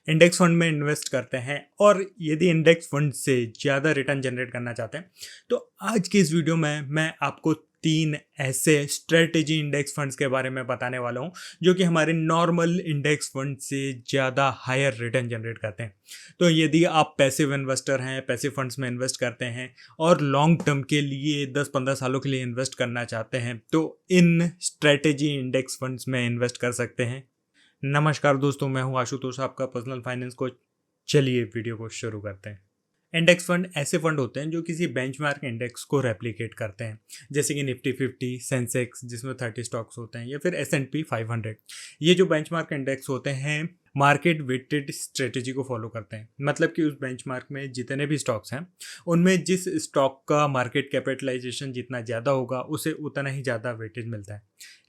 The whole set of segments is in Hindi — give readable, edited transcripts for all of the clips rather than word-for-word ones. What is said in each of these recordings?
इंडेक्स फंड में इन्वेस्ट करते हैं और यदि इंडेक्स फंड से ज़्यादा रिटर्न जनरेट करना चाहते हैं तो आज की इस वीडियो में मैं आपको 3 ऐसे स्ट्रेटेजी इंडेक्स फंड्स के बारे में बताने वाला हूं जो कि हमारे नॉर्मल इंडेक्स फंड से ज़्यादा हायर रिटर्न जनरेट करते हैं। तो यदि आप पैसिव इन्वेस्टर हैं, पैसिव फंड्स में इन्वेस्ट करते हैं और लॉन्ग टर्म के लिए 10-15 सालों के लिए इन्वेस्ट करना चाहते हैं तो इन स्ट्रेटेजी इंडेक्स फंड्स में इन्वेस्ट कर सकते हैं। नमस्कार दोस्तों, मैं हूं आशुतोष, आपका पर्सनल फाइनेंस कोच। चलिए वीडियो को शुरू करते हैं। इंडेक्स फंड ऐसे फंड होते हैं जो किसी बेंचमार्क इंडेक्स को रेप्लिकेट करते हैं, जैसे कि निफ्टी 50, सेंसेक्स जिसमें 30 स्टॉक्स होते हैं, या फिर S&P 500। ये जो बेंचमार्क इंडेक्स होते हैं मार्केट वेटेड स्ट्रेटेजी को फॉलो करते हैं। मतलब कि उस बेंचमार्क में जितने भी स्टॉक्स हैं उनमें जिस स्टॉक का मार्केट कैपिटलाइजेशन जितना ज़्यादा होगा उसे उतना ही ज़्यादा वेटेज मिलता है।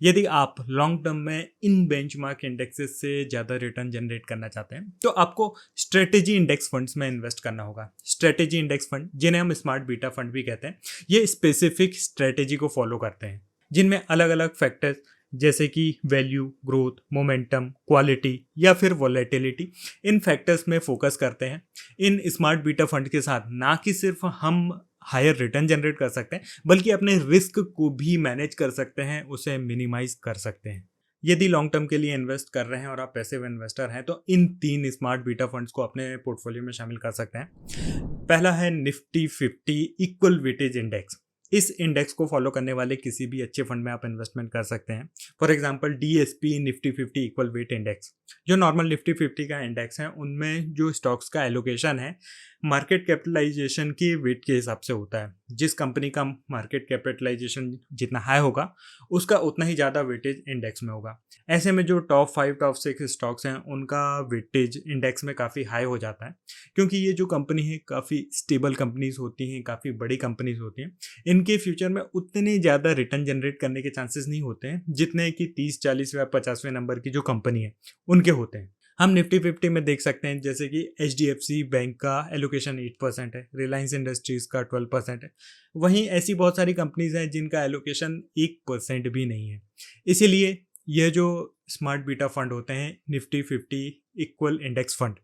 यदि आप लॉन्ग टर्म में इन बेंचमार्क इंडेक्सेस से ज़्यादा रिटर्न जनरेट करना चाहते हैं तो आपको स्ट्रेटेजी इंडेक्स फंड्स में इन्वेस्ट करना होगा। स्ट्रेटेजी इंडेक्स फंड, जिन्हें हम स्मार्ट बीटा फंड भी कहते हैं, ये स्पेसिफिक स्ट्रेटेजी को फॉलो करते हैं जिनमें अलग अलग फैक्टर्स जैसे कि वैल्यू, ग्रोथ, मोमेंटम, क्वालिटी या फिर वॉलेटिलिटी, इन फैक्टर्स में फोकस करते हैं। इन स्मार्ट बीटा फंड के साथ ना कि सिर्फ हम हायर रिटर्न जनरेट कर सकते हैं बल्कि अपने रिस्क को भी मैनेज कर सकते हैं, उसे मिनिमाइज कर सकते हैं। यदि लॉन्ग टर्म के लिए इन्वेस्ट कर रहे हैं और आप पैसिव इन्वेस्टर हैं तो इन 3 स्मार्ट बीटा फंड्स को अपने पोर्टफोलियो में शामिल कर सकते हैं। पहला है निफ्टी 50 इक्वल वेटेज इंडेक्स। इस इंडेक्स को फॉलो करने वाले किसी भी अच्छे फंड में आप इन्वेस्टमेंट कर सकते हैं। For example DSP Nifty 50 equal weight index, जो नॉर्मल निफ्टी 50 का इंडेक्स है, उनमें जो स्टॉक्स का एलोकेशन है मार्केट कैपिटलाइजेशन की वेट के हिसाब से होता है। जिस कंपनी का मार्केट कैपिटलाइजेशन जितना हाई होगा उसका उतना ही ज़्यादा वेटेज इंडेक्स में होगा। ऐसे में जो टॉप 5 टॉप 6 स्टॉक्स हैं उनका वेटेज इंडेक्स में काफ़ी हाई हो जाता है, क्योंकि ये जो कंपनी है काफ़ी स्टेबल कंपनीज होती हैं, काफ़ी बड़ी कंपनीज होती हैं। इनके फ्यूचर में उतने ज़्यादा रिटर्न जनरेट करने के चांसेस नहीं होते हैं जितने कि 30, 40 या 50वें नंबर की जो कंपनी है उनके होते हैं। हम निफ्टी 50 में देख सकते हैं जैसे कि HDFC बैंक का एलोकेशन 8% है, रिलायंस इंडस्ट्रीज का 12% है। वहीं ऐसी बहुत सारी कंपनीज हैं जिनका एलोकेशन 1% भी नहीं है। इसीलिए यह जो स्मार्ट बीटा फंड होते हैं निफ्टी 50 इक्वल इंडेक्स फंड,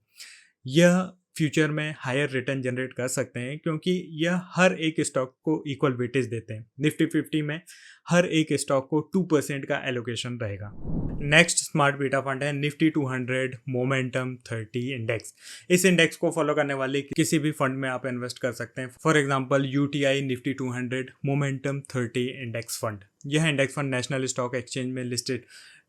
यह फ्यूचर में हायर रिटर्न जनरेट कर सकते हैं क्योंकि यह हर एक स्टॉक को इक्वल वेटेज देते हैं। निफ्टी 50 में हर एक स्टॉक को 2% का एलोकेशन रहेगा। नेक्स्ट स्मार्ट बीटा फंड है निफ्टी 200 मोमेंटम 30 इंडेक्स। इस इंडेक्स को फॉलो करने वाले किसी भी फंड में आप इन्वेस्ट कर सकते हैं। For example UTI Nifty 200 momentum 30 index fund. यह index fund national stock exchange में लिस्टेड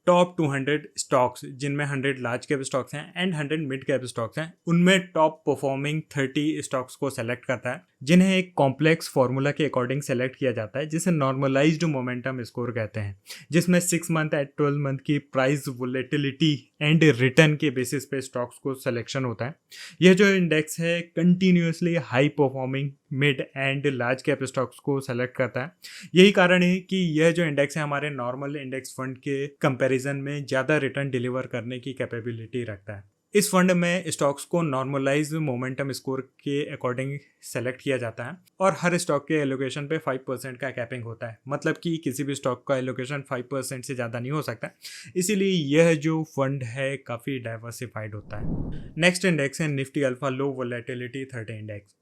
टॉप 200 स्टॉक्स, जिनमें 100 लार्ज कैप स्टॉक्स हैं एंड 100 मिड कैप स्टॉक्स हैं, उनमें टॉप परफॉर्मिंग 30 स्टॉक्स को सेलेक्ट करता है, जिन्हें एक कॉम्प्लेक्स फॉर्मूला के अकॉर्डिंग सेलेक्ट किया जाता है जिसे नॉर्मलाइज्ड मोमेंटम स्कोर कहते हैं, जिसमें 6 मंथ एंड 12 मंथ की प्राइस वोलेटिलिटी एंड रिटर्न के बेसिस पे स्टॉक्स को सिलेक्शन होता है। यह जो इंडेक्स है continuously high performing mid and large cap stocks को सेलेक्ट करता है। यही कारण है कि यह जो इंडेक्स है हमारे नॉर्मल इंडेक्स फंड के कंपैरिजन में ज़्यादा रिटर्न डिलीवर करने की कैपेबिलिटी रखता है। इस फंड में स्टॉक्स को नॉर्मलाइज मोमेंटम स्कोर के अकॉर्डिंग सेलेक्ट किया जाता है और हर स्टॉक के एलोकेशन पे 5% का कैपिंग होता है। मतलब कि किसी भी स्टॉक का एलोकेशन 5% से ज़्यादा नहीं हो सकता, इसीलिए यह जो फंड है काफ़ी डाइवर्सिफाइड होता है। नेक्स्ट इंडेक्स है निफ्टी अल्फा लो वोलेटिलिटी 30 इंडेक्स।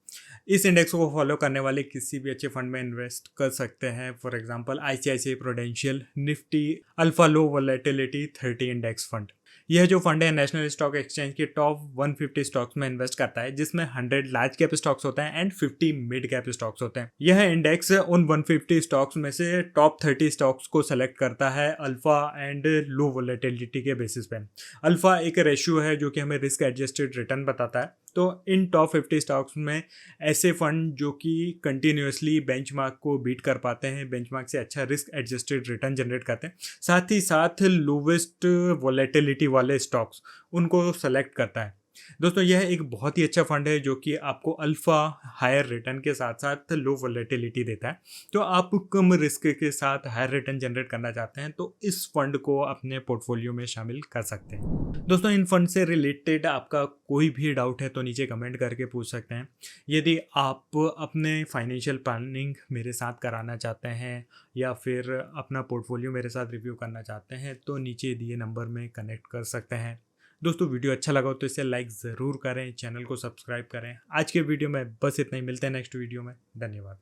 इस इंडेक्स को फॉलो करने वाले किसी भी अच्छे फंड में इन्वेस्ट कर सकते हैं। For example ICICI prudential Nifty alpha low volatility 30 index fund. यह जो फंड है नेशनल स्टॉक एक्सचेंज के टॉप 150 स्टॉक्स में इन्वेस्ट करता है, जिसमें 100 लार्ज कैप स्टॉक्स होते हैं एंड 50 मिड कैप स्टॉक्स होते हैं। यह इंडेक्स उन 150 स्टॉक्स में से टॉप 30 स्टॉक्स को सेलेक्ट करता है अल्फा एंड लो वोलेटिलिटी के बेसिस पे। अल्फा एक रेशियो है जो कि हमें रिस्क एडजस्टेड रिटर्न बताता है। तो इन टॉप 50 स्टॉक्स में ऐसे फंड जो कि कंटिन्यूसली बेंचमार्क को बीट कर पाते हैं, बेंचमार्क से अच्छा रिस्क एडजस्टेड रिटर्न जनरेट करते हैं, साथ ही साथ लोवेस्ट वोलेटिलिटी वाले स्टॉक्स उनको सेलेक्ट करता है। दोस्तों यह एक बहुत ही अच्छा फंड है जो कि आपको अल्फा हायर रिटर्न के साथ साथ लो वोलेटिलिटी देता है। तो आप कम रिस्क के साथ हायर रिटर्न जनरेट करना चाहते हैं तो इस फंड को अपने पोर्टफोलियो में शामिल कर सकते हैं। दोस्तों इन फंड से रिलेटेड आपका कोई भी डाउट है तो नीचे कमेंट करके पूछ सकते हैं। यदि आप अपने फाइनेंशियल प्लानिंग मेरे साथ कराना चाहते हैं या फिर अपना पोर्टफोलियो मेरे साथ रिव्यू करना चाहते हैं तो नीचे दिए नंबर में कनेक्ट कर सकते हैं। दोस्तों वीडियो अच्छा लगा हो तो इसे लाइक ज़रूर करें, चैनल को सब्सक्राइब करें। आज के वीडियो में बस इतना ही, मिलते हैं नेक्स्ट वीडियो में। धन्यवाद।